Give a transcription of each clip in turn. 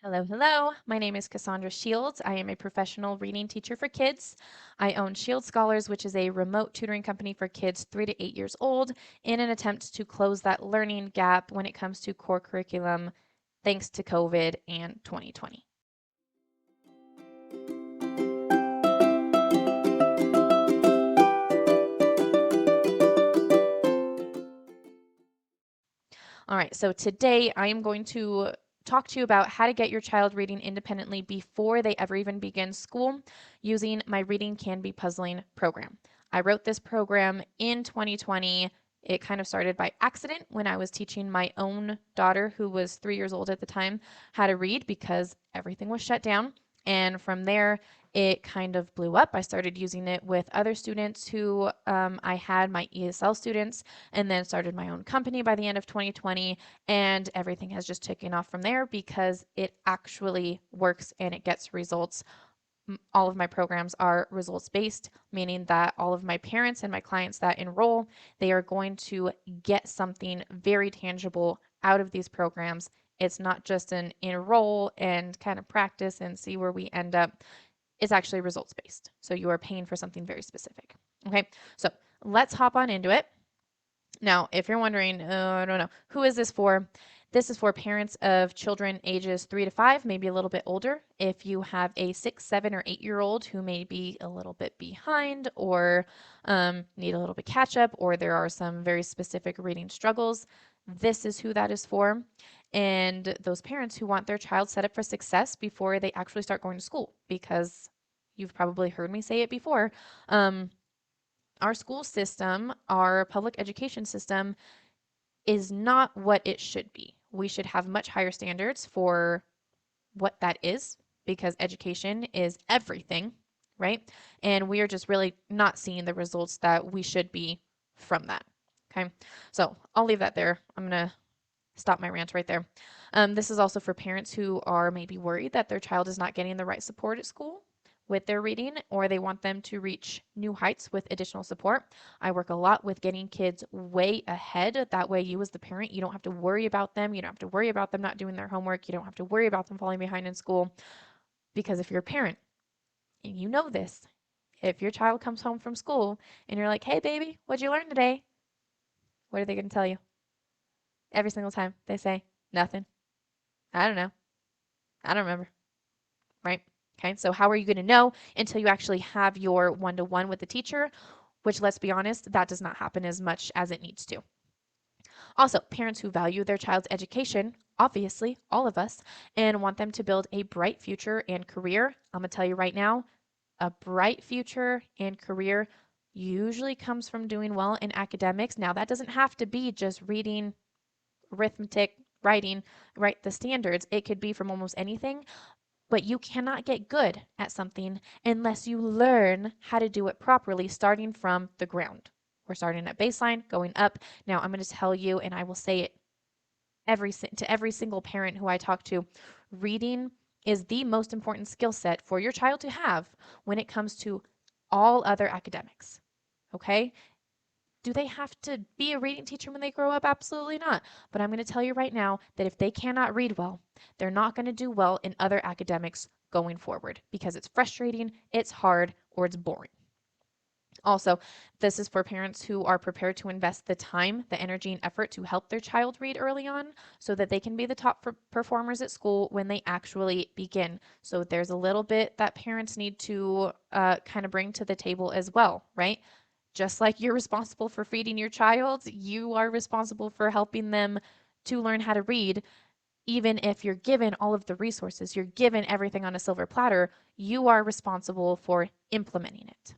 Hello, hello. My name is Cassandra Shields. I am a professional reading teacher for kids. I own Shield Scholars, which is a remote tutoring company for kids 3 to 8 years old, in an attempt to close that learning gap when it comes to core curriculum thanks to COVID and 2020. All right, so today I am going to talk to you about how to get your child reading independently before they ever even begin school using my Reading Can Be Puzzling program. I wrote this program in 2020. It kind of started by accident when I was teaching my own daughter, who was 3 years old at the time, how to read because everything was shut down. And from there, it kind of blew up. I started using it with other students who I had, my ESL students, and then started my own company by the end of 2020. And everything has just taken off from there because it actually works and it gets results. All of my programs are results based, meaning that all of my parents and my clients that enroll, they are going to get something very tangible out of these programs. It's not just an enroll and kind of practice and see where we end up. It's actually results based. So you are paying for something very specific. Okay, so let's hop on into it. Now, if you're wondering, I don't know, who is this for? This is for parents of children ages 3 to 5, maybe a little bit older. If you have a 6, 7, or 8-year-old who may be a little bit behind or need a little bit catch up, or there are some very specific reading struggles, this is who that is for. And those parents who want their child set up for success before they actually start going to school, because you've probably heard me say it before. Our school system, our public education system, is not what it should be. We should have much higher standards for what that is because education is everything, right? And we are just really not seeing the results that we should be from that. Okay, so I'll leave that there. I'm going to stop my rant right there. This is also for parents who are maybe worried that their child is not getting the right support at school with their reading, or they want them to reach new heights with additional support. I work a lot with getting kids way ahead. That way, you as the parent, you don't have to worry about them. You don't have to worry about them not doing their homework. You don't have to worry about them falling behind in school. Because if you're a parent and you know this, if your child comes home from school and you're like, hey, baby, what'd you learn today? What are they going to tell you? Every single time they say, nothing. I don't know. I don't remember. Right? Okay, so how are you going to know until you actually have your one-to-one with the teacher, which, let's be honest, that does not happen as much as it needs to. Also, parents who value their child's education, obviously, all of us, and want them to build a bright future and career, I'm going to tell you right now, a bright future and career usually comes from doing well in academics. Now, that doesn't have to be just reading, arithmetic, writing, right? The standards. It could be from almost anything. But you cannot get good at something unless you learn how to do it properly, starting from the ground. We're starting at baseline, going up. Now, I'm going to tell you, and I will say it to every single parent who I talk to, reading is the most important skill set for your child to have when it comes to all other academics. Okay? Do they have to be a reading teacher when they grow up? Absolutely not. But I'm going to tell you right now that if they cannot read well, they're not going to do well in other academics going forward because it's frustrating, it's hard, or it's boring. Also, this is for parents who are prepared to invest the time, the energy, and effort to help their child read early on so that they can be the top performers at school when they actually begin. So there's a little bit that parents need to kind of bring to the table as well, right? Just like you're responsible for feeding your child, you are responsible for helping them to learn how to read. Even if you're given all of the resources, you're given everything on a silver platter, you are responsible for implementing it.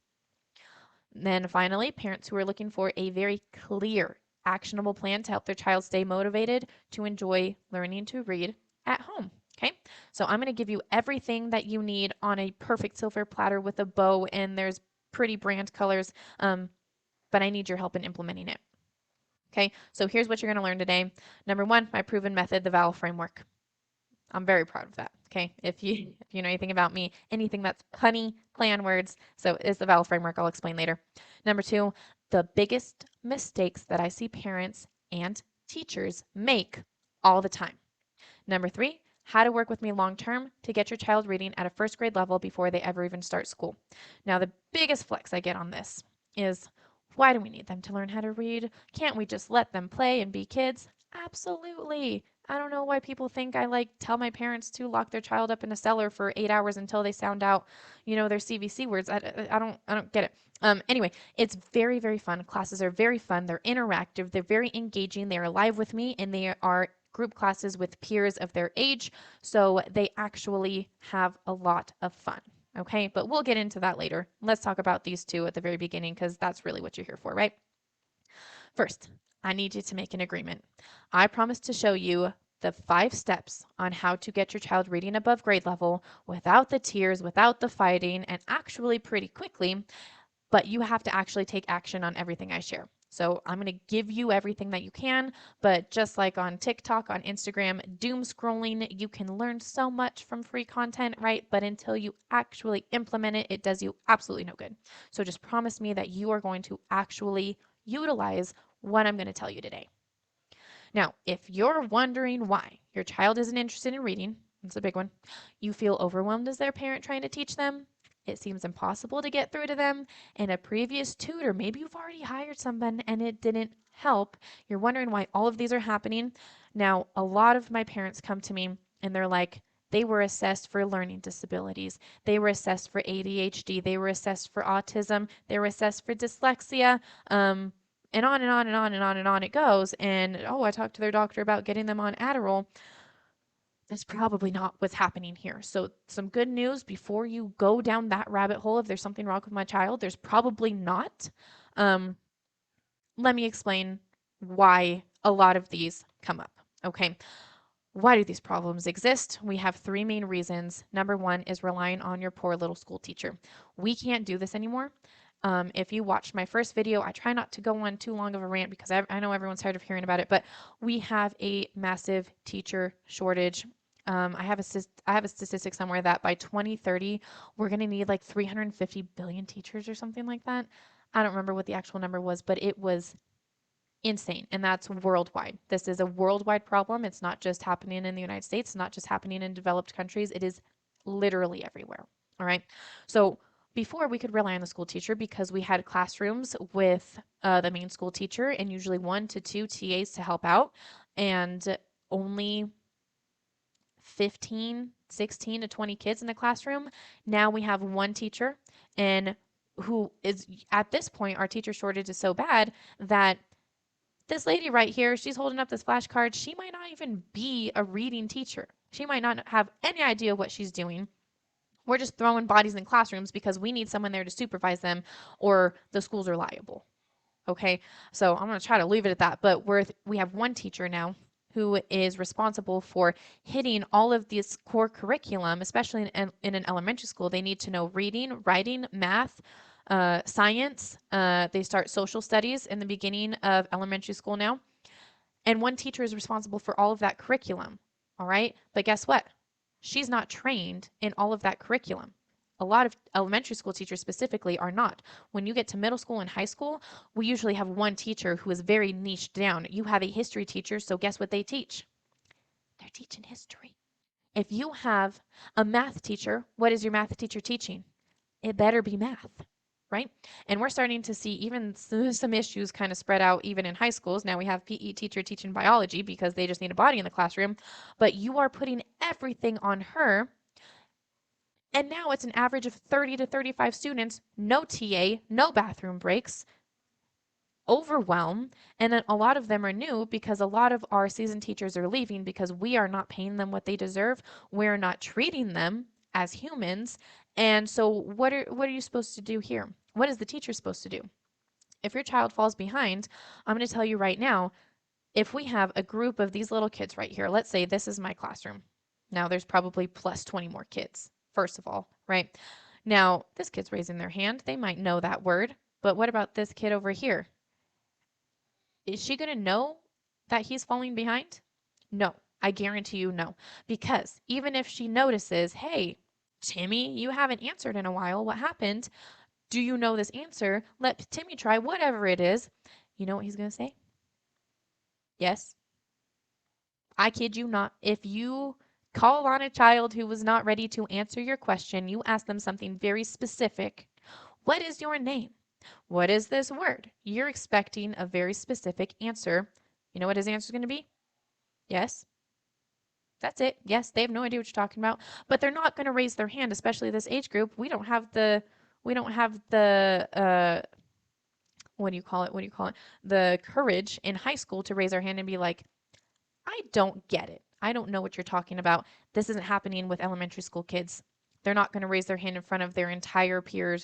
And then finally, parents who are looking for a very clear, actionable plan to help their child stay motivated to enjoy learning to read at home. Okay, so I'm going to give you everything that you need on a perfect silver platter with a bow, and there's pretty brand colors, but I need your help in implementing it. Okay, so here's what you're going to learn today. Number one, my proven method, the VAL framework. I'm very proud of that. Okay, if you know anything about me, anything that's punny, play on words, so is the VAL framework. I'll explain later. Number two, the biggest mistakes that I see parents and teachers make all the time. Number three, how to work with me long term to get your child reading at a first grade level before they ever even start school. Now, the biggest flex I get on this is, why do we need them to learn how to read? Can't we just let them play and be kids? Absolutely. I don't know why people think I like tell my parents to lock their child up in a cellar for 8 hours until they sound out, their CVC words. I don't get it. Anyway, it's very, very fun. Classes are very fun. They're interactive. They're very engaging. They're live with me, and they are group classes with peers of their age. So they actually have a lot of fun. Okay, but we'll get into that later. Let's talk about these two at the very beginning because that's really what you're here for, right? First, I need you to make an agreement. I promise to show you the 5 steps on how to get your child reading above grade level without the tears, without the fighting, and actually pretty quickly, but you have to actually take action on everything I share. So I'm going to give you everything that you can, but just like on TikTok, on Instagram, doom scrolling, you can learn so much from free content, right? But until you actually implement it, it does you absolutely no good. So just promise me that you are going to actually utilize what I'm going to tell you today. Now, if you're wondering why your child isn't interested in reading, that's a big one, you feel overwhelmed as their parent trying to teach them, it seems impossible to get through to them, and a previous tutor, maybe you've already hired someone and it didn't help, you're wondering why all of these are happening. Now, a lot of my parents come to me and they're like, they were assessed for learning disabilities. They were assessed for ADHD. They were assessed for autism. They were assessed for dyslexia. And on and on and on and on and on it goes. And oh, I talked to their doctor about getting them on Adderall. That's probably not what's happening here. So, some good news before you go down that rabbit hole. If there's something wrong with my child, there's probably not. Um, Let me explain why a lot of these come up. Okay. Why do these problems exist? We have 3 main reasons. Number 1 is relying on your poor little school teacher. We can't do this anymore. If you watched my first video, I try not to go on too long of a rant because I know everyone's tired of hearing about it, but we have a massive teacher shortage. I have a statistic somewhere that by 2030, we're going to need like 350 billion teachers or something like that. I don't remember what the actual number was, but it was insane, and that's worldwide. This is a worldwide problem. It's not just happening in the United States, it's not just happening in developed countries. It is literally everywhere. All right. So before we could rely on the school teacher because we had classrooms with the main school teacher and usually 1 to 2 TAs to help out, and only 15, 16 to 20 kids in the classroom. Now we have 1 teacher, and who is at this point, our teacher shortage is so bad that this lady right here, she's holding up this flashcard. She might not even be a reading teacher. She might not have any idea what she's doing. We're just throwing bodies in classrooms because we need someone there to supervise them or the schools are liable. Okay, so I'm going to try to leave it at that. But we have 1 teacher now who is responsible for hitting all of this core curriculum, especially in an elementary school. They need to know reading, writing, math, science. They start social studies in the beginning of elementary school now. And 1 teacher is responsible for all of that curriculum. All right. But guess what? She's not trained in all of that curriculum. A lot of elementary school teachers specifically are not. When you get to middle school and high school, we usually have 1 teacher who is very niched down. You have a history teacher, so guess what they teach? They're teaching history. If you have a math teacher, what is your math teacher teaching? It better be math, right? And we're starting to see even some issues kind of spread out even in high schools. Now we have PE teacher teaching biology because they just need a body in the classroom, but you are putting everything on her. And now it's an average of 30 to 35 students, no TA, no bathroom breaks, overwhelm, and then a lot of them are new because a lot of our seasoned teachers are leaving because we are not paying them what they deserve. We're not treating them as humans. And so what are you supposed to do here? What is the teacher supposed to do? If your child falls behind, I'm going to tell you right now, if we have a group of these little kids right here, let's say this is my classroom. Now there's probably plus 20 more kids, first of all, right? Now, this kid's raising their hand. They might know that word, but what about this kid over here? Is she going to know that he's falling behind? No, I guarantee you no. Because even if she notices, hey, Timmy, you haven't answered in a while. What happened? Do you know this answer? Let Timmy try whatever it is. You know what he's going to say? Yes. I kid you not. If you Call on a child who was not ready to answer your question. You ask them something very specific. What is your name? What is this word? You're expecting a very specific answer. You know what his answer is going to be? Yes. That's it. Yes, they have no idea what you're talking about, but they're not going to raise their hand, especially this age group. We don't have the what do you call it? What do you call it? The courage in high school to raise our hand and be like, I don't get it. I don't know what you're talking about. This isn't happening with elementary school kids. They're not going to raise their hand in front of their entire peer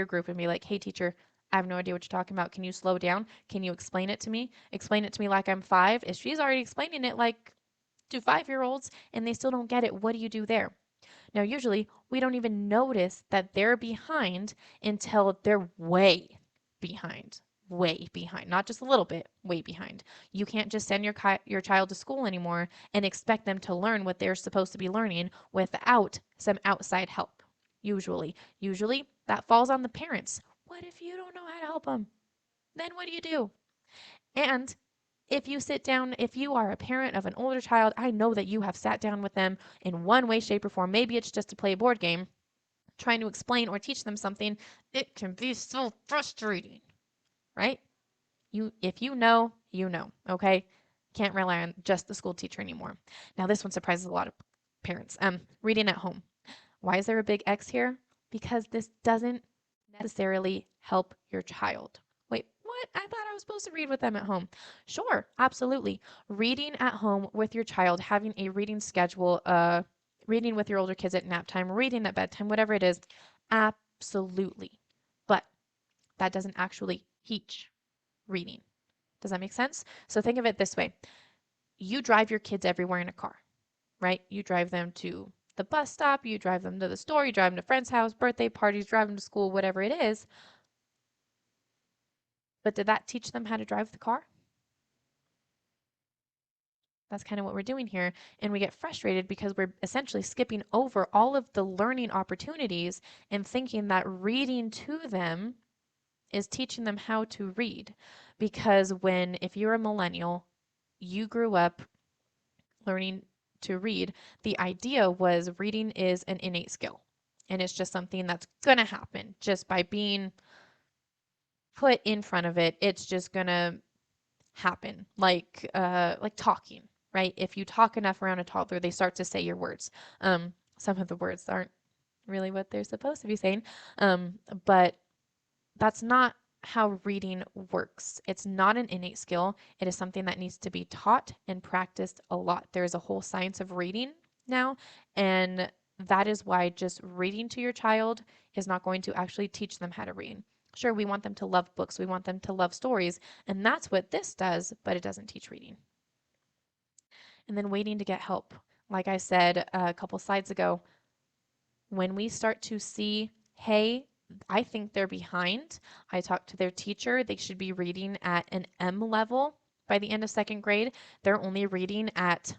group and be like, "Hey teacher, I have no idea what you're talking about. Can you slow down? Can you explain it to me? Explain it to me like I'm 5." If she's already explaining it like to 5-year-olds and they still don't get it, what do you do there? Now, usually we don't even notice that they're behind until they're way behind, not just a little bit, way behind. You can't just send your child to school anymore and expect them to learn what they're supposed to be learning without some outside help. Usually that falls on the parents. What if you don't know how to help them? Then what do you do? And if you sit down, if you are a parent of an older child, I know that you have sat down with them in one way, shape, or form. Maybe it's just to play a board game, trying to explain or teach them something. It can be so frustrating, right? If you know, you know, okay? Can't rely on just the school teacher anymore. Now, this one surprises a lot of parents. Reading at home. Why is there a big X here? Because this doesn't necessarily help your child. Wait, what? I thought I was supposed to read with them at home. Sure, absolutely. Reading at home with your child, having a reading schedule, reading with your older kids at nap time, reading at bedtime, whatever it is, absolutely. But that doesn't actually teach reading. Does that make sense? So think of it this way. You drive your kids everywhere in a car, right? You drive them to the bus stop, you drive them to the store, you drive them to friends' house, birthday parties, drive them to school, whatever it is. But did that teach them how to drive the car? That's kind of what we're doing here. And we get frustrated because we're essentially skipping over all of the learning opportunities and thinking that reading to them is teaching them how to read. Because if you're a millennial, you grew up learning to read, the idea was reading is an innate skill. And it's just something that's going to happen just by being put in front of it. It's just going to happen like talking, right? If you talk enough around a toddler, they start to say your words. Some of the words aren't really what they're supposed to be saying, but that's not how reading works. It's not an innate skill. It is something that needs to be taught and practiced a lot. There is a whole science of reading now, and that is why just reading to your child is not going to actually teach them how to read. Sure, we want them to love books, we want them to love stories, and that's what this does, but it doesn't teach reading. And then waiting to get help. Like I said a couple slides ago, when we start to see, hey, I think they're behind. I talked to their teacher. They should be reading at an M level by the end of second grade. They're only reading at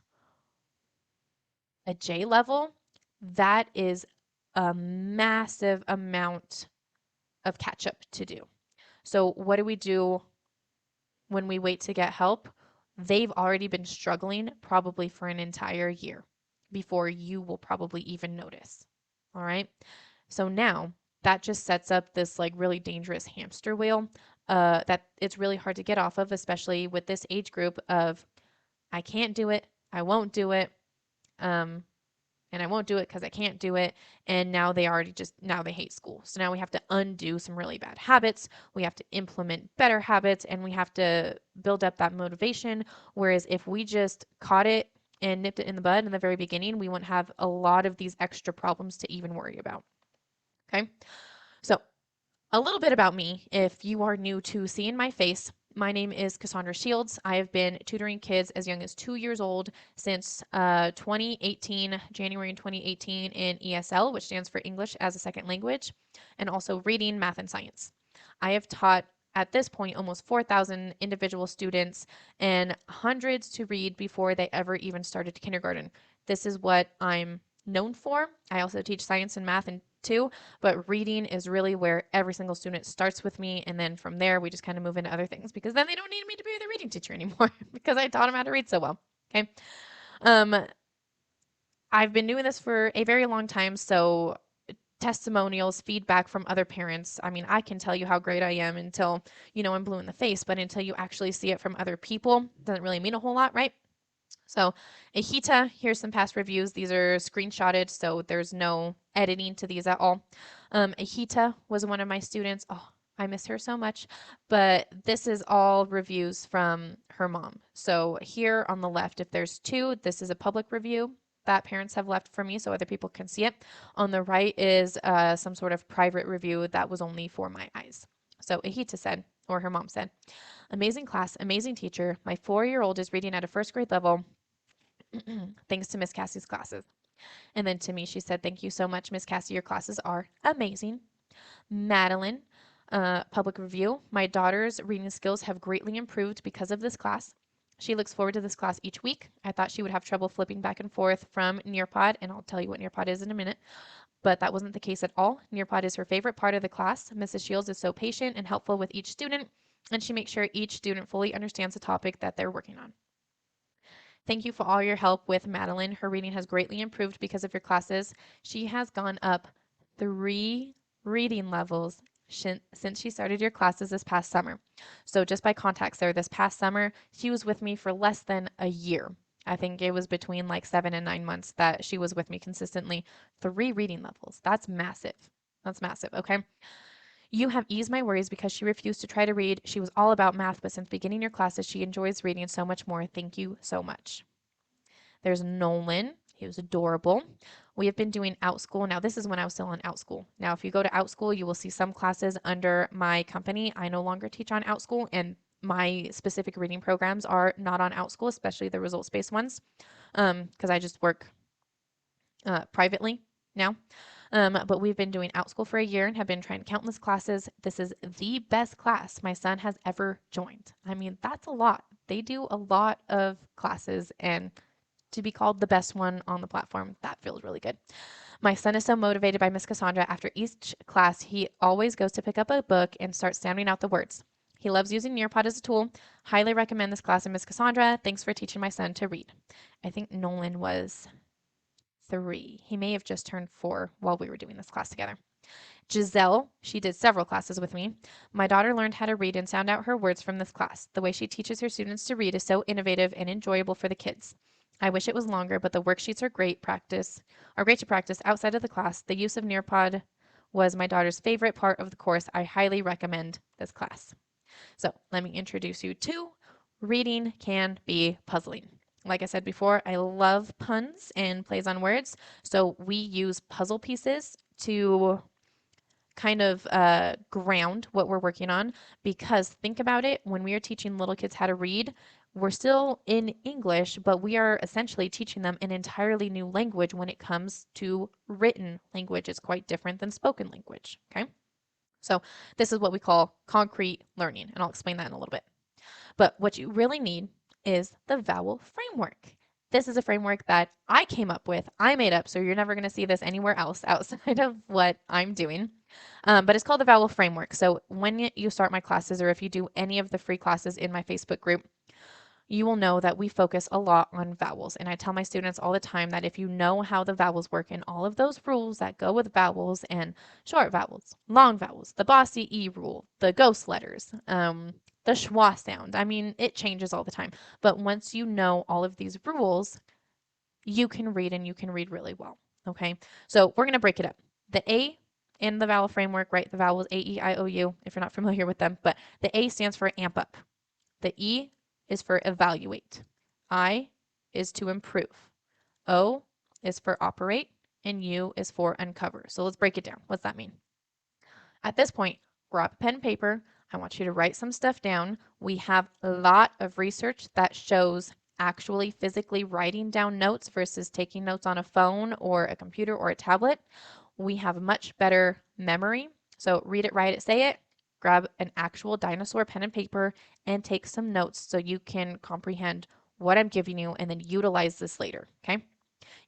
a J level. That is a massive amount of catch up to do. So, what do we do when we wait to get help? They've already been struggling probably for an entire year before you will probably even notice. All right. So now that just sets up this like really dangerous hamster wheel that it's really hard to get off of, especially with this age group of I can't do it, I won't do it, and I won't do it because I can't do it. And now now they hate school. So now we have to undo some really bad habits. We have to implement better habits and we have to build up that motivation. Whereas if we just caught it and nipped it in the bud in the very beginning, we wouldn't have a lot of these extra problems to even worry about. Okay. So a little bit about me if you are new to seeing my face. My name is Cassandra Shields. I have been tutoring kids as young as 2 years old since 2018, January 2018 in ESL, which stands for English as a Second Language, and also reading, math, and science. I have taught at this point almost 4,000 individual students and hundreds to read before they ever even started kindergarten. This is what I'm known for. I also teach science and math and too, but reading is really where every single student starts with me, and then from there we just kind of move into other things because then they don't need me to be the reading teacher anymore because I taught them how to read so well. Okay. Um, I've been doing this for a very long time, so testimonials, feedback from other parents. I mean, I can tell you how great I am until, I'm blue in the face, but until you actually see it from other people, doesn't really mean a whole lot, right? So, Ahita, here's some past reviews. These are screenshotted, so there's no editing to these at all. Ahita was one of my students. Oh, I miss her so much. But this is all reviews from her mom. So, here on the left, if there's two, this is a public review that parents have left for me so other people can see it. On the right is some sort of private review that was only for my eyes. So, Ahita said, or her mom said, amazing class, amazing teacher. My 4-year-old is reading at a first grade level thanks to Miss Cassie's classes. And then to me, she said, thank you so much, Miss Cassie. Your classes are amazing. Madeline, public review. My daughter's reading skills have greatly improved because of this class. She looks forward to this class each week. I thought she would have trouble flipping back and forth from Nearpod, and I'll tell you what Nearpod is in a minute, but that wasn't the case at all. Nearpod is her favorite part of the class. Mrs. Shields is so patient and helpful with each student, and she makes sure each student fully understands the topic that they're working on. Thank you for all your help with Madeline. Her reading has greatly improved because of your classes. She has gone up 3 reading levels since she started your classes this past summer. So just by context there, this past summer, she was with me for less than a year. I think it was between like 7 and 9 months that she was with me consistently. 3 reading levels. That's massive. That's massive, okay? You have eased my worries because she refused to try to read. She was all about math, but since beginning your classes, she enjoys reading so much more. Thank you so much. There's Nolan. He was adorable. We have been doing OutSchool. Now, this is when I was still on OutSchool. Now, if you go to OutSchool, you will see some classes under my company. I no longer teach on OutSchool, and my specific reading programs are not on OutSchool, especially the results-based ones, because I just work privately now. But we've been doing OutSchool for a year and have been trying countless classes. This is the best class my son has ever joined. I mean, that's a lot. They do a lot of classes, and to be called the best one on the platform, that feels really good. My son is so motivated by Miss Cassandra. After each class, he always goes to pick up a book and start sounding out the words. He loves using Nearpod as a tool. Highly recommend this class and Miss Cassandra. Thanks for teaching my son to read. I think Nolan was 3. He may have just turned 4 while we were doing this class together. Giselle, she did several classes with me. My daughter learned how to read and sound out her words from this class. The way she teaches her students to read is so innovative and enjoyable for the kids. I wish it was longer, but the worksheets are great to practice outside of the class. The use of Nearpod was my daughter's favorite part of the course. I highly recommend this class. So let me introduce you to reading can be puzzling. Like I said before, I love puns and plays on words. So we use puzzle pieces to kind of ground what we're working on, because think about it, when we are teaching little kids how to read, we're still in English, but we are essentially teaching them an entirely new language when it comes to written language. It's quite different than spoken language, okay? So this is what we call concrete learning, and I'll explain that in a little bit. But what you really need is the vowel framework. This is a framework that I came up with. I made up, so you're never going to see this anywhere else outside of what I'm doing. But it's called the vowel framework. So when you start my classes, or if you do any of the free classes in my Facebook group, you will know that we focus a lot on vowels. And I tell my students all the time that if you know how the vowels work and all of those rules that go with vowels, and short vowels, long vowels, the bossy E rule, the ghost letters, the schwa sound. I mean, it changes all the time. But once you know all of these rules, you can read, and you can read really well. Okay, so we're going to break it up. The A in the vowel framework, right? The vowels A, E, I, O, U, if you're not familiar with them, but the A stands for amp up. The E is for evaluate. I is to improve. O is for operate, and U is for uncover. So let's break it down. What's that mean? At this point, grab pen and paper. I want you to write some stuff down. We have a lot of research that shows actually physically writing down notes versus taking notes on a phone or a computer or a tablet. We have much better memory. So read it, write it, say it. Grab an actual dinosaur pen and paper and take some notes so you can comprehend what I'm giving you and then utilize this later, okay?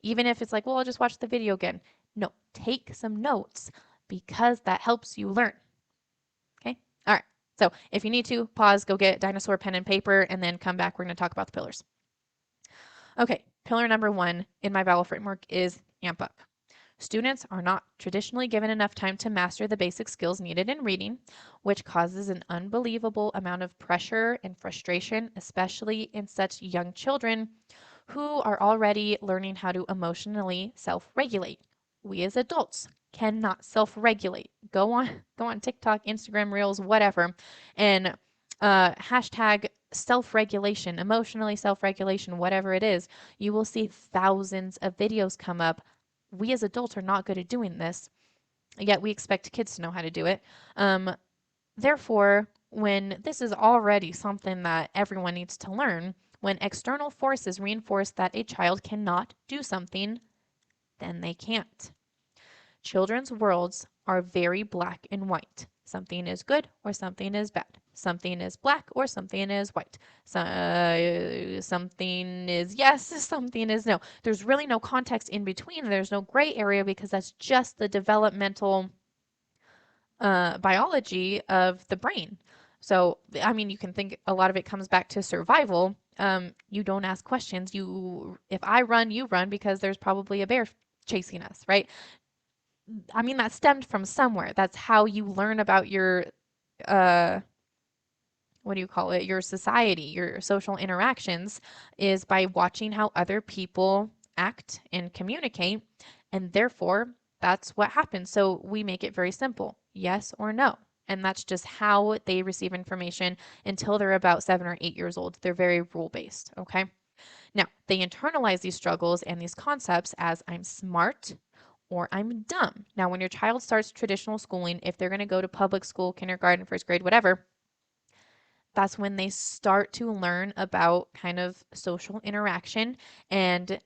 Even if it's like, well, I'll just watch the video again. No, take some notes because that helps you learn, okay? All right, so if you need to, pause, go get dinosaur pen and paper, and then come back. We're going to talk about the pillars. Okay, Pillar number one in my Battle framework is amp up. Students are not traditionally given enough time to master the basic skills needed in reading, which causes an unbelievable amount of pressure and frustration, especially in such young children who are already learning how to emotionally self-regulate. We as adults cannot self-regulate. Go on TikTok, Instagram Reels, whatever, and hashtag self-regulation, emotionally self-regulation, whatever it is. You will see thousands of videos come up. We as adults are not good at doing this, yet we expect kids to know how to do it. Therefore, when this is already something that everyone needs to learn, when external forces reinforce that a child cannot do something, then they can't. Children's worlds are very black and white. Something is good or something is bad. Something is black or something is white. Something is yes, something is no. There's really no context in between. There's no gray area because that's just the developmental biology of the brain. So, I mean, you can think a lot of it comes back to survival. You don't ask questions. If I run, you run because there's probably a bear chasing us, right? I mean, that stemmed from somewhere. That's how you learn about your, uh, what do you call it? Your society, your social interactions is by watching how other people act and communicate. And therefore, that's what happens. So we make it very simple, yes or no. And that's just how they receive information until they're about 7 or 8 years old. They're very rule based. Okay. Now, they internalize these struggles and these concepts as I'm smart or I'm dumb. Now, when your child starts traditional schooling, if they're going to go to public school, kindergarten, first grade, whatever, that's when they start to learn about kind of social interaction. And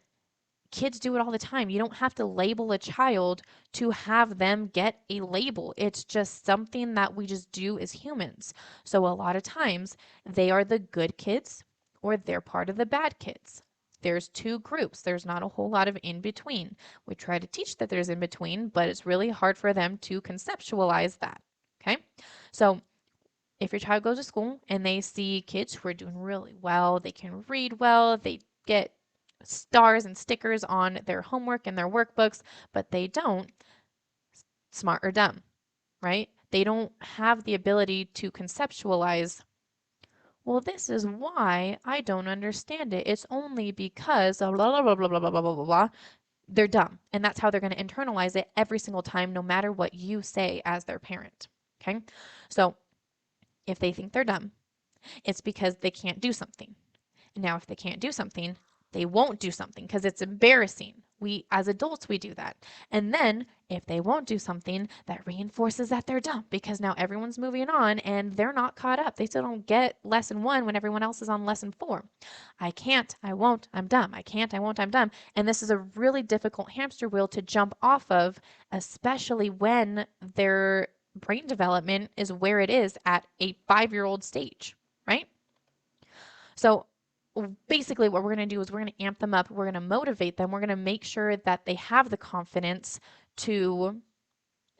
kids do it all the time. You don't have to label a child to have them get a label. It's just something that we just do as humans. So a lot of times they are the good kids or they're part of the bad kids. There's two groups. There's not a whole lot of in between. We try to teach that there's in between, but it's really hard for them to conceptualize that. Okay? So if your child goes to school and they see kids who are doing really well, they can read well, they get stars and stickers on their homework and their workbooks, but they don't, smart or dumb, right? They don't have the ability to conceptualize, well, this is why I don't understand it. It's only because blah, blah, blah, blah, blah, blah, blah, blah, blah. They're dumb. And that's how they're going to internalize it every single time, no matter what you say as their parent. Okay. So if they think they're dumb, it's because they can't do something. Now, if they can't do something, they won't do something because it's embarrassing. We, as adults, we do that. And then if they won't do something, that reinforces that they're dumb because now everyone's moving on and they're not caught up. They still don't get lesson one when everyone else is on lesson four. I can't, I won't, I'm dumb. I can't, I won't, I'm dumb. And this is a really difficult hamster wheel to jump off of, especially when their brain development is where it is at a 5-year-old stage, right? So basically what we're going to do is we're going to amp them up, we're going to motivate them, we're going to make sure that they have the confidence to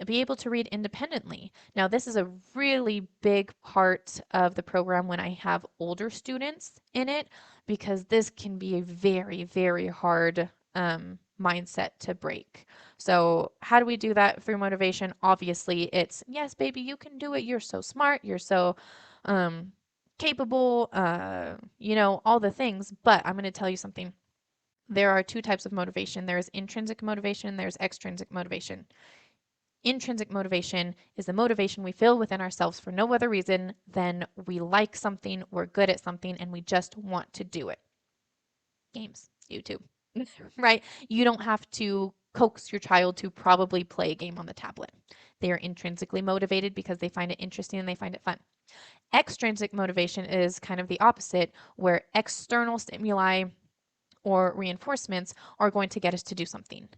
be able to read independently. Now, this is a really big part of the program when I have older students in it, because this can be a very, very hard mindset to break. So, how do we do that through motivation? Obviously, it's yes, baby, you can do it. You're so smart. You're so um, capable, all the things. But I'm going to tell you something. There are two types of motivation. There's intrinsic motivation, there's extrinsic motivation. Intrinsic motivation is the motivation we feel within ourselves for no other reason than we like something, we're good at something, and we just want to do it. Games, YouTube, right? You don't have to coax your child to probably play a game on the tablet. They are intrinsically motivated because they find it interesting and they find it fun. Extrinsic motivation is kind of the opposite, where external stimuli or reinforcements are going to get us to do something.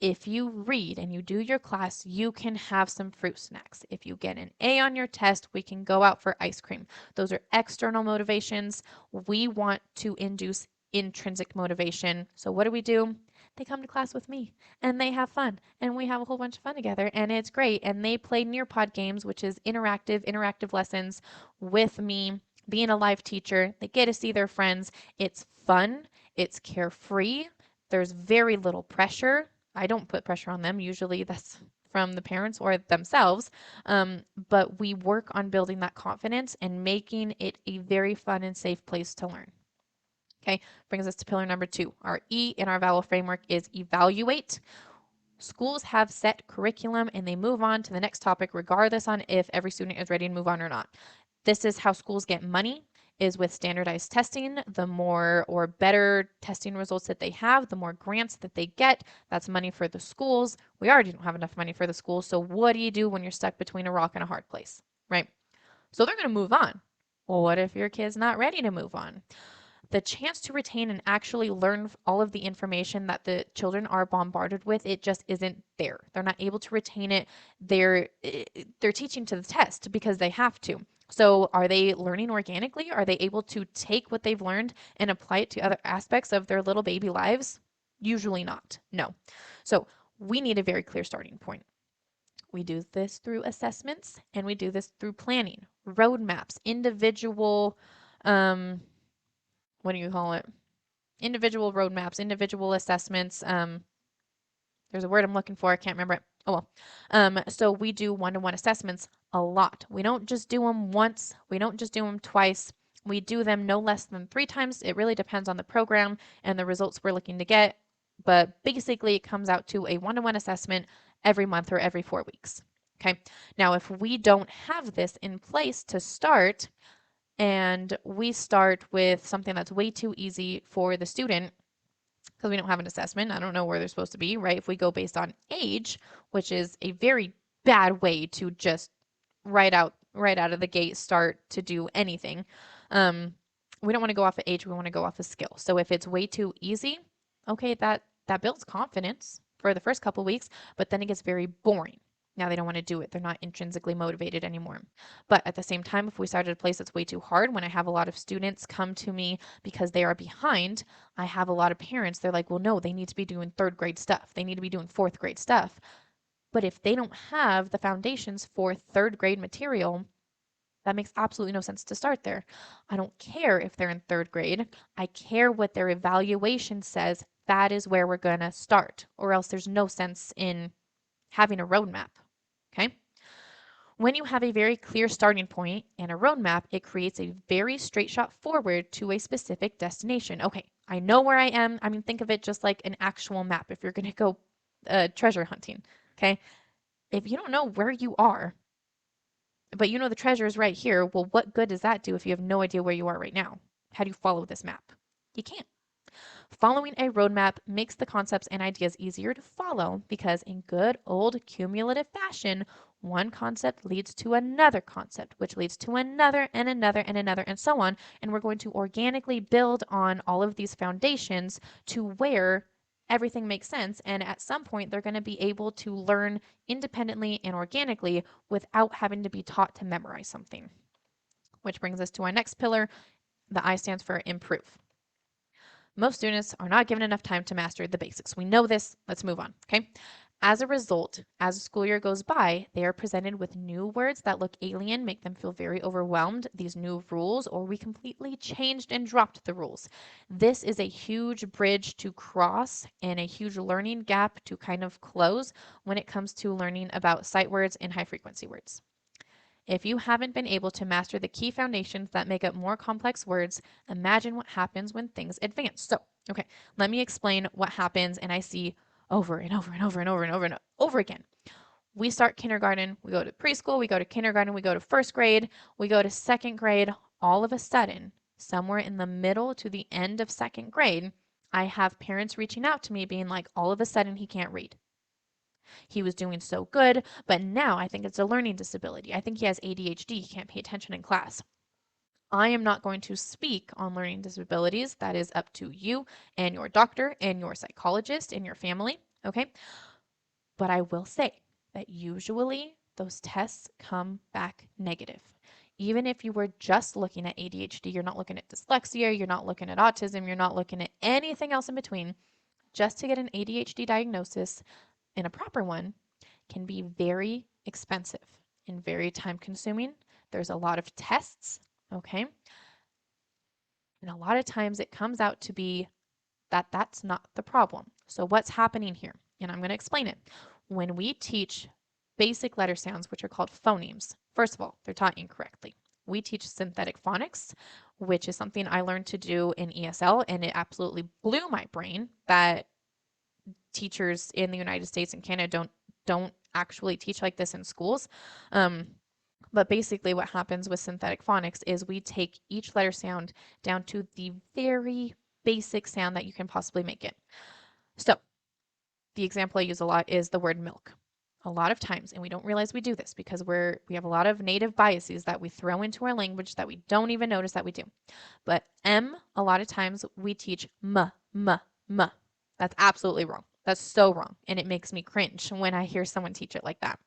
If you read and you do your class, you can have some fruit snacks. If you get an A on your test, we can go out for ice cream. Those are external motivations. We want to induce intrinsic motivation. So what do? They come to class with me and they have fun and we have a whole bunch of fun together and it's great. And they play Nearpod games, which is interactive lessons with me being a live teacher. They get to see their friends. It's fun. It's carefree. There's very little pressure. I don't put pressure on them. Usually that's from the parents or themselves. But we work on building that confidence and making it a very fun and safe place to learn. Okay, brings us to pillar number 2. Our E in our vowel framework is evaluate. Schools have set curriculum and they move on to the next topic regardless on if every student is ready to move on or not. This is how schools get money, is with standardized testing. The more or better testing results that they have, the more grants that they get. That's money for the schools. We already don't have enough money for the schools, so what do you do when you're stuck between a rock and a hard place, right? So they're going to move on. Well, what if your kid's not ready to move on? The chance to retain and actually learn all of the information that the children are bombarded with, it just isn't there. They're not able to retain it. They're teaching to the test because they have to. So are they learning organically? Are they able to take what they've learned and apply it to other aspects of their little baby lives? Usually not. No. So we need a very clear starting point. We do this through assessments and we do this through planning, roadmaps, individual what do you call it? Individual roadmaps, individual assessments. There's a word I'm looking for. I can't remember it. Oh well. So we do one-to-one assessments a lot. We don't just do them once. We don't just do them twice. We do them no less than 3 times. It really depends on the program and the results we're looking to get. But basically, it comes out to a one-to-one assessment every month or every 4 weeks. Okay. Now, if we don't have this in place to start, and we start with something that's way too easy for the student because we don't have an assessment. I don't know where they're supposed to be, right? If we go based on age, which is a very bad way to just right out of the gate start to do anything. We don't want to go off of age, we want to go off of skill. So if it's way too easy, okay, that builds confidence for the first couple weeks, but then it gets very boring. Now they don't want to do it. They're not intrinsically motivated anymore. But at the same time, if we start at a place that's way too hard, when I have a lot of students come to me because they are behind, I have a lot of parents, they're like, well, no, they need to be doing 3rd grade stuff. They need to be doing 4th grade stuff. But if they don't have the foundations for 3rd grade material, that makes absolutely no sense to start there. I don't care if they're in 3rd grade. I care what their evaluation says. That is where we're going to start, or else there's no sense in having a roadmap. Okay? When you have a very clear starting point and a roadmap, it creates a very straight shot forward to a specific destination. Okay, I know where I am. I mean, think of it just like an actual map if you're going to go treasure hunting. Okay? If you don't know where you are, but you know the treasure is right here, well, what good does that do if you have no idea where you are right now? How do you follow this map? You can't. Following a roadmap makes the concepts and ideas easier to follow because, in good old cumulative fashion, one concept leads to another concept, which leads to another and another and another, and so on. And we're going to organically build on all of these foundations to where everything makes sense. And at some point, they're going to be able to learn independently and organically without having to be taught to memorize something. Which brings us to our next pillar. The I stands for improve. Most students are not given enough time to master the basics. We know this. Let's move on. Okay. As a result, as the school year goes by, they are presented with new words that look alien, make them feel very overwhelmed, these new rules, or we completely changed and dropped the rules. This is a huge bridge to cross and a huge learning gap to kind of close when it comes to learning about sight words and high frequency words. If you haven't been able to master the key foundations that make up more complex words, imagine what happens when things advance. So, okay, let me explain what happens and I see over and over and over and over and over and over again. We start kindergarten, we go to preschool, we go to kindergarten, we go to 1st grade, we go to 2nd grade. All of a sudden, somewhere in the middle to the end of 2nd grade, I have parents reaching out to me being like, all of a sudden he can't read. He was doing so good, but now I think it's a learning disability. I think he has ADHD. He can't pay attention in class. I am not going to speak on learning disabilities. That is up to you and your doctor and your psychologist and your family, okay? But I will say that usually those tests come back negative. Even if you were just looking at ADHD, you're not looking at dyslexia, you're not looking at autism, you're not looking at anything else in between. Just to get an ADHD diagnosis, and a proper one, can be very expensive and very time consuming. There's a lot of tests, okay? And a lot of times it comes out to be that that's not the problem. So what's happening here? And I'm going to explain it. When we teach basic letter sounds, which are called phonemes, first of all, they're taught incorrectly. We teach synthetic phonics, which is something I learned to do in ESL, and it absolutely blew my brain that teachers in the United States and Canada don't actually teach like this in schools. Um, but basically, what happens with synthetic phonics is we take each letter sound down to the very basic sound that you can possibly make it. So, the example I use a lot is the word milk. A lot of times, and we don't realize we do this because we have a lot of native biases that we throw into our language that we don't even notice that we do. But a lot of times we teach m, m, m. That's absolutely wrong. That's so wrong. And it makes me cringe when I hear someone teach it like that.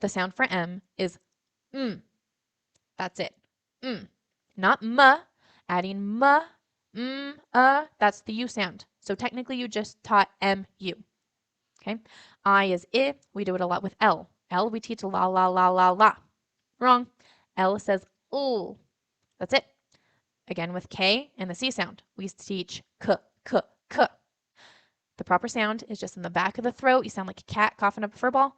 The sound for M is mm. That's it. Mm. Not m. Adding that's the U sound. So technically you just taught MU. Okay. I is I. We do it a lot with L. L, we teach la, la, la, la, la. Wrong. L says ooh. That's it. Again with K and the C sound, we teach k, k, k. The proper sound is just in the back of the throat. You sound like a cat coughing up a fur ball.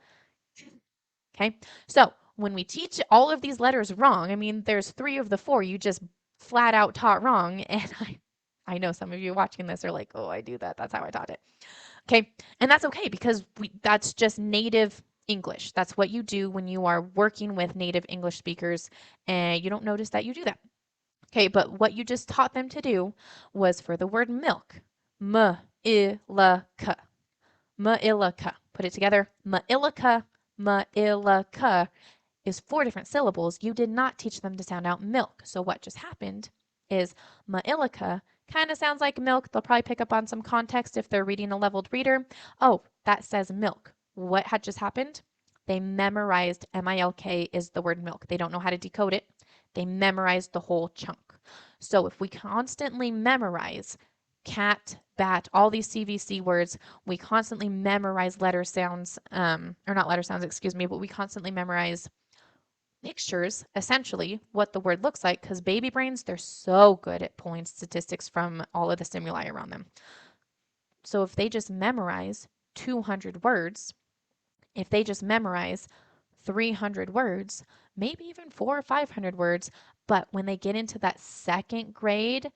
Okay. So when we teach all of these letters wrong, I mean, there's 3 of the 4 you just flat out taught wrong. And I know some of you watching this are like, oh, I do that. That's how I taught it. Okay. And that's okay because that's just native English. That's what you do when you are working with native English speakers and you don't notice that you do that. Okay. But what you just taught them to do was for the word milk, m-i-l-k. Ma'ilaka. Put it together. Ma'ilaka. Ma'ilaka is 4 different syllables. You did not teach them to sound out milk. So what just happened is Ma'ilaka kind of sounds like milk. They'll probably pick up on some context if they're reading a leveled reader. Oh, that says milk. What had just happened? They memorized MILK is the word milk. They don't know how to decode it. They memorized the whole chunk. So if we constantly memorize cat, bat, all these CVC words, we constantly memorize letter sounds, or not letter sounds, excuse me, but we constantly memorize pictures, essentially, what the word looks like, because baby brains, they're so good at pulling statistics from all of the stimuli around them. So if they just memorize 200 words, if they just memorize 300 words, maybe even 400 or 500 words, but when they get into that second grade,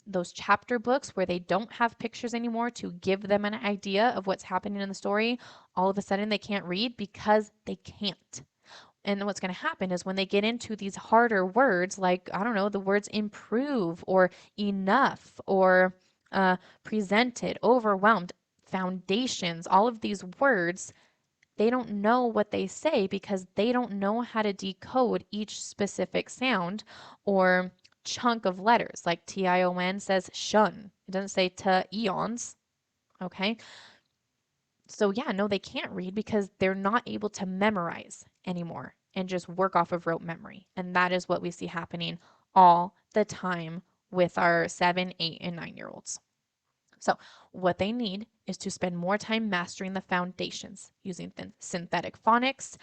those chapter books where they don't have pictures anymore to give them an idea of what's happening in the story, all of a sudden they can't read because they can't. And what's going to happen is when they get into these harder words, like, I don't know, the words improve or enough or presented, overwhelmed, foundations, all of these words, they don't know what they say because they don't know how to decode each specific sound or chunk of letters. Like tion says shun. It doesn't say to eons. Okay. So yeah, no, they can't read because they're not able to memorize anymore and just work off of rote memory. And that is what we see happening all the time with our 7, 8, and 9-year-olds. So what they need is to spend more time mastering the foundations using synthetic phonics,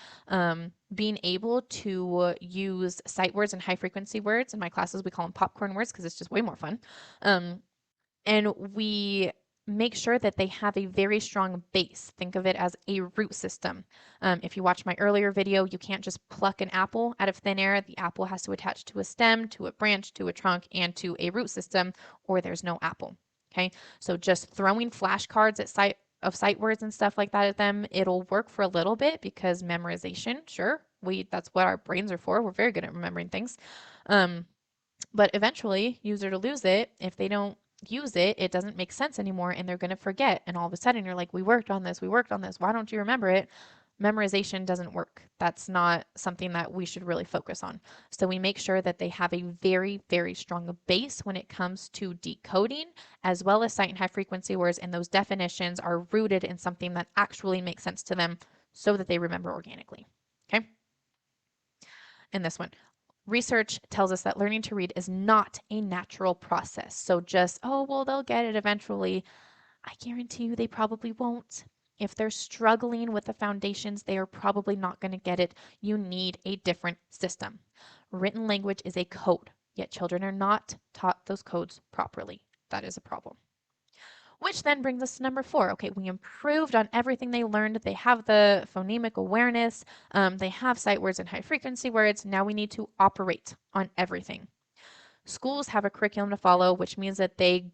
being able to use sight words and high frequency words. In my classes, we call them popcorn words because it's just way more fun. And we make sure that they have a very strong base. Think of it as a root system. If you watch my earlier video, you can't just pluck an apple out of thin air. The apple has to attach to a stem, to a branch, to a trunk, and to a root system, or there's no apple. Okay, so just throwing flashcards at sight words and stuff like that at them, it'll work for a little bit because memorization, sure, that's what our brains are for. We're very good at remembering things. But eventually, use it or lose it. If they don't use it, it doesn't make sense anymore and they're going to forget. And all of a sudden, you're like, we worked on this. Why don't you remember it? Memorization doesn't work. That's not something that we should really focus on. So we make sure that they have a very, very strong base when it comes to decoding, as well as sight and high frequency words. And those definitions are rooted in something that actually makes sense to them so that they remember organically. Okay. And this one, research tells us that learning to read is not a natural process. So just, oh, well, they'll get it eventually. I guarantee you they probably won't. If they're struggling with the foundations, they are probably not going to get it. You need a different system. Written language is a code, yet children are not taught those codes properly. That is a problem. Which then brings us to number 4. Okay, we improved on everything they learned. They have the phonemic awareness. They have sight words and high frequency words. Now we need to operate on everything. Schools have a curriculum to follow, which means that they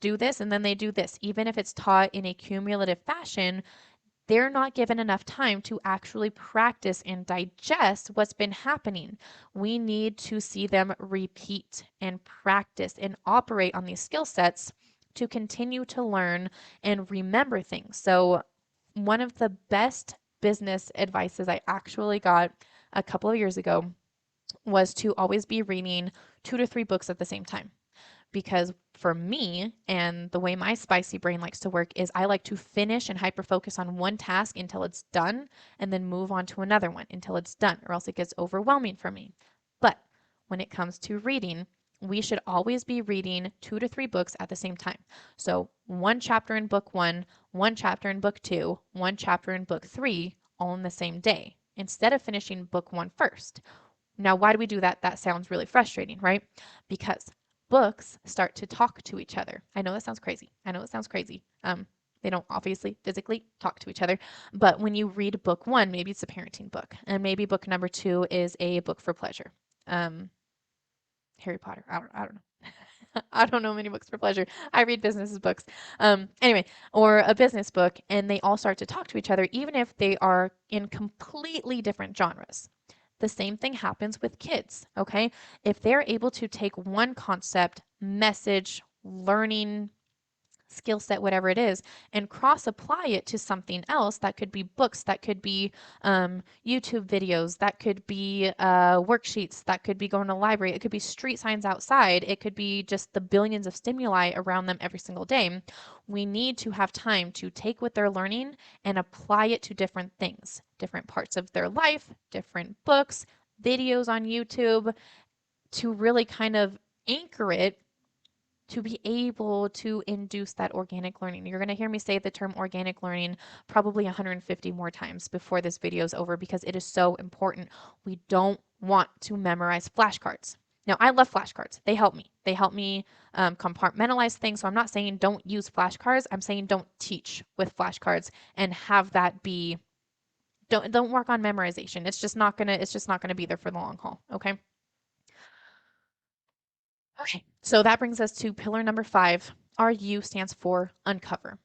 do this and then they do this. Even if it's taught in a cumulative fashion, they're not given enough time to actually practice and digest what's been happening. We need to see them repeat and practice and operate on these skill sets to continue to learn and remember things. So, one of the best business advices I actually got a couple of years ago was to always be reading 2 to 3 books at the same time. Because for me, and the way my spicy brain likes to work, is I like to finish and hyper focus on one task until it's done and then move on to another one until it's done, or else it gets overwhelming for me. But when it comes to reading, we should always be reading 2 to 3 books at the same time. So, one chapter in book 1, one chapter in book 2, one chapter in book 3, all in the same day, instead of finishing book 1 first. Now, why do we do that? That sounds really frustrating, right? Because books start to talk to each other. I know that sounds crazy. I know it sounds crazy. They don't obviously physically talk to each other, but when you read book 1, maybe it's a parenting book, and maybe book number 2 is a book for pleasure. Harry Potter. I don't know. I don't know many books for pleasure. I read business books. Anyway, or a business book, and they all start to talk to each other, even if they are in completely different genres. The same thing happens with kids, okay? If they're able to take one concept, message, learning, skill set, whatever it is, and cross apply it to something else, that could be books, that could be YouTube videos, that could be worksheets, that could be going to the library, it could be street signs outside, it could be just the billions of stimuli around them every single day. We need to have time to take what they're learning and apply it to different things, different parts of their life, different books, videos on YouTube, to really kind of anchor it to be able to induce that organic learning. You're going to hear me say the term organic learning probably 150 more times before this video is over, because it is so important. We don't want to memorize flashcards. Now, I love flashcards. They help me. They help me compartmentalize things. So I'm not saying don't use flashcards. I'm saying don't teach with flashcards and have that be, don't work on memorization. It's just not gonna be there for the long haul. Okay. Okay, so that brings us to pillar number 5. Our U stands for uncover.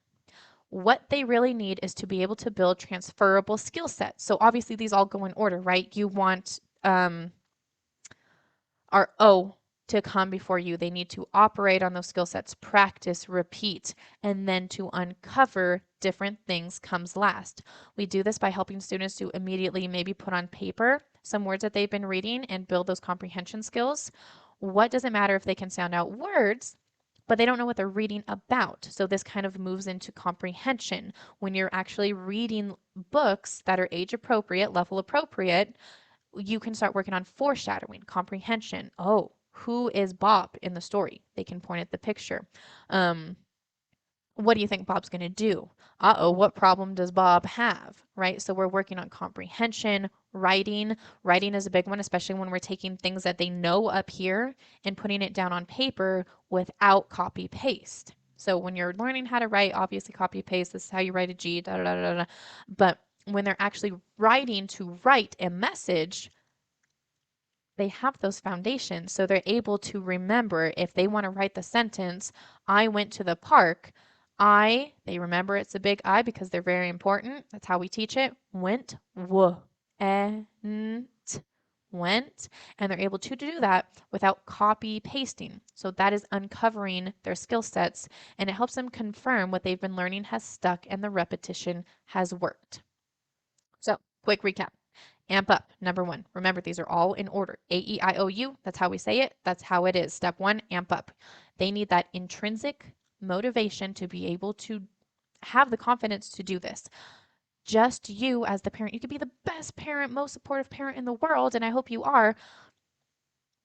What they really need is to be able to build transferable skill sets. So obviously these all go in order, right? You want our O to come before you. They need to operate on those skill sets, practice, repeat, and then to uncover different things comes last. We do this by helping students to immediately maybe put on paper some words that they've been reading and build those comprehension skills. What does it matter if they can sound out words, but they don't know what they're reading about? So this kind of moves into comprehension. When you're actually reading books that are age appropriate, level appropriate, you can start working on foreshadowing, comprehension. Oh, who is Bob in the story? They can point at the picture. What do you think Bob's going to do? Uh-oh, what problem does Bob have? Right? So we're working on comprehension, writing. Writing is a big one, especially when we're taking things that they know up here and putting it down on paper without copy paste. So when you're learning how to write, obviously copy paste, this is how you write a G, da da da da da. But when they're actually writing to write a message, they have those foundations. So they're able to remember, if they want to write the sentence, I went to the park. They remember it's a big I because they're very important. That's how we teach it. Went, and went. And they're able to do that without copy pasting. So that is uncovering their skill sets, and it helps them confirm what they've been learning has stuck and the repetition has worked. So, quick recap. Amp up, number 1. Remember, these are all in order. A-E-I-O-U, that's how we say it. That's how it is. Step 1, amp up. They need that intrinsic motivation to be able to have the confidence to do this. Just you as the parent, you could be the best parent, most supportive parent in the world, and I hope you are,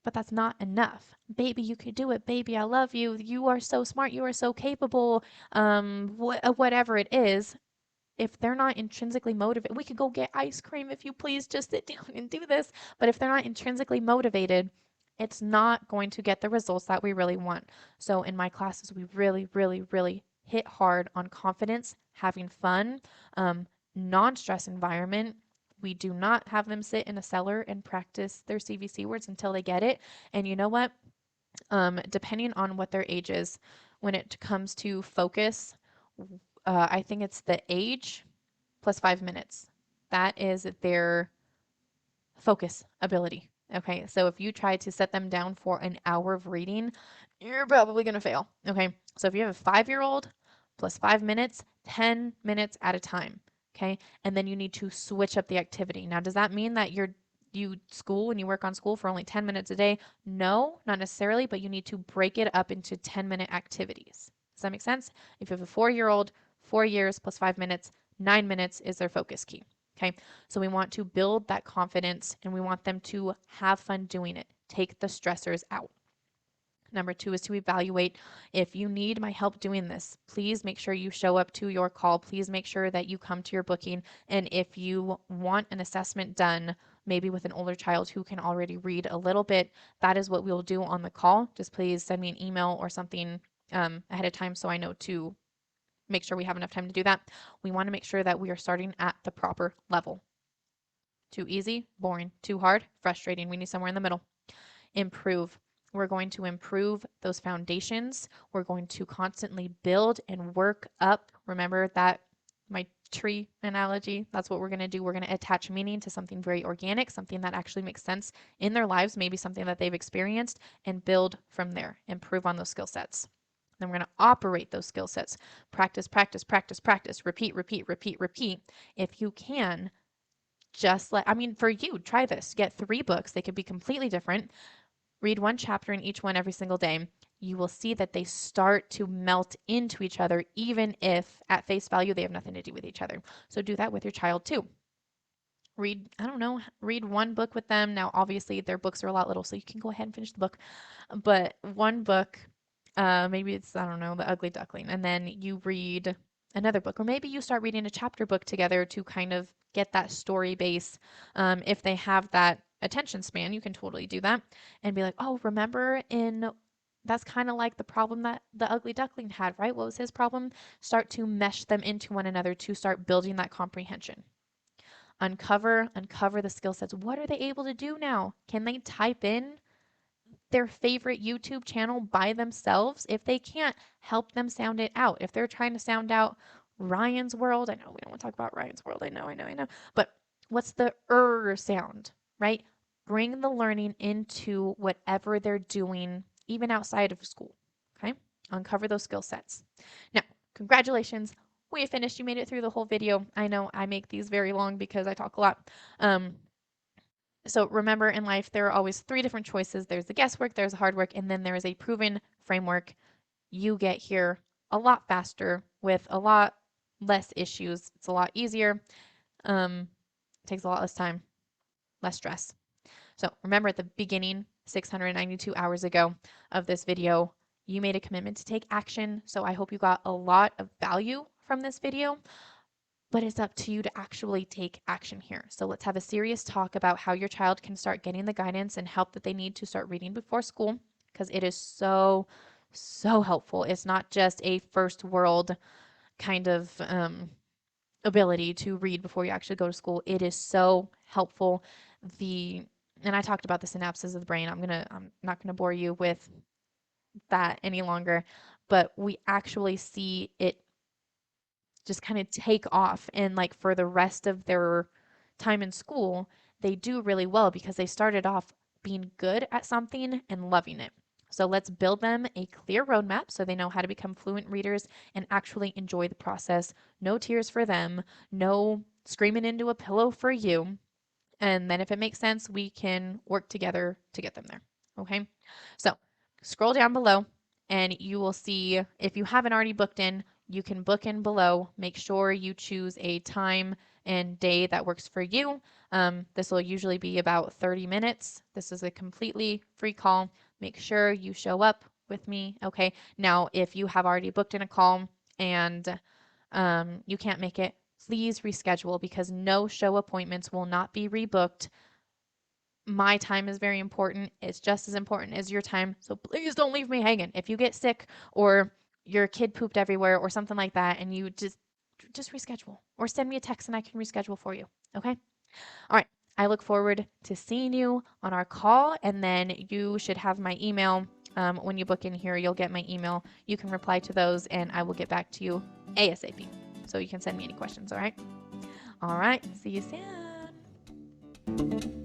but that's not enough. Baby, you could do it. Baby, I love you. You are so smart. You are so capable. Whatever it is, if they're not intrinsically motivated, we could go get ice cream if you please, just sit down and do this. But if they're not intrinsically motivated, it's not going to get the results that we really want. So in my classes, we really, really, really hit hard on confidence, having fun, non-stress environment. We do not have them sit in a cellar and practice their CVC words until they get it. And you know what? Depending on what their age is, when it comes to focus, I think it's the age plus 5 minutes. That is their focus ability. Okay, so if you try to set them down for an hour of reading, you're probably going to fail. Okay, so if you have a 5-year-old plus 5 minutes, 10 minutes at a time. Okay, and then you need to switch up the activity. Now, does that mean that you school and you work on school for only 10 minutes a day? No, not necessarily, but you need to break it up into 10-minute activities. Does that make sense? If you have a 4-year-old, 4 years plus 5 minutes, 9 minutes is their focus key. Okay, so we want to build that confidence and we want them to have fun doing it. Take the stressors out. Number 2 is to evaluate. If you need my help doing this, please make sure you show up to your call. Please make sure that you come to your booking. And if you want an assessment done, maybe with an older child who can already read a little bit, that is what we'll do on the call. Just please send me an email or something ahead of time so I know to make sure we have enough time to do that. We want to make sure that we are starting at the proper level. Too easy, boring. Too hard, frustrating. We need somewhere in the middle. Improve. We're going to improve those foundations. We're going to constantly build and work up. Remember that my tree analogy, that's what we're going to do. We're going to attach meaning to something very organic, something that actually makes sense in their lives, maybe something that they've experienced, and build from there. Improve on those skill sets. Then we're going to operate those skill sets. Practice, practice, practice, practice. Repeat, repeat, repeat, repeat. If you can, for you, try this. Get 3 books. They could be completely different. Read 1 chapter in each one every single day. You will see that they start to melt into each other, even if at face value they have nothing to do with each other. So do that with your child too. Read 1 book with them. Now, obviously, their books are a lot little, so you can go ahead and finish the book. But 1 book, maybe it's, I don't know, The Ugly Duckling, and then you read another book, or maybe you start reading a chapter book together to kind of get that story base. If they have that attention span, you can totally do that and be like, oh, remember that's kind of like the problem that the ugly duckling had, right? What was his problem? Start to mesh them into one another to start building that comprehension. Uncover the skill sets. What are they able to do now? Can they type in their favorite YouTube channel by themselves? If they can't, help them sound it out. If they're trying to sound out Ryan's World, I know we don't want to talk about Ryan's World. I know. But what's the sound, right? Bring the learning into whatever they're doing, even outside of school. Okay? Uncover those skill sets. Now, congratulations. We finished. You made it through the whole video. I know I make these very long because I talk a lot. So remember, in life, there are always 3 different choices. There's the guesswork, there's the hard work, and then there is a proven framework. You get here a lot faster with a lot less issues. It's a lot easier. Takes a lot less time, less stress. So remember, at the beginning, 692 hours ago of this video, you made a commitment to take action. So I hope you got a lot of value from this video. But it's up to you to actually take action here. So let's have a serious talk about how your child can start getting the guidance and help that they need to start reading before school, because it is so, so helpful. It's not just a first world kind of ability to read before you actually go to school. It is so helpful. And I talked about the synapses of the brain. I'm not gonna bore you with that any longer, but we actually see it just kind of take off, and like for the rest of their time in school, they do really well because they started off being good at something and loving it. So let's build them a clear roadmap so they know how to become fluent readers and actually enjoy the process. No tears for them, no screaming into a pillow for you. And then if it makes sense, we can work together to get them there. Okay? So scroll down below and you will see, if you haven't already booked in, you can book in below. Make sure you choose a time and day that works for you. This will usually be about 30 minutes. This is a completely free call. Make sure you show up with me. Okay. Now, if you have already booked in a call and you can't make it, please reschedule, because no show appointments will not be rebooked. My time is very important. It's just as important as your time. So please don't leave me hanging. If you get sick or your kid pooped everywhere or something like that, and you just reschedule or send me a text and I can reschedule for you. Okay? All right. I look forward to seeing you on our call, and then you should have my email. When you book in here, you'll get my email. You can reply to those, and I will get back to you ASAP. So you can send me any questions, all right? All right. See you soon.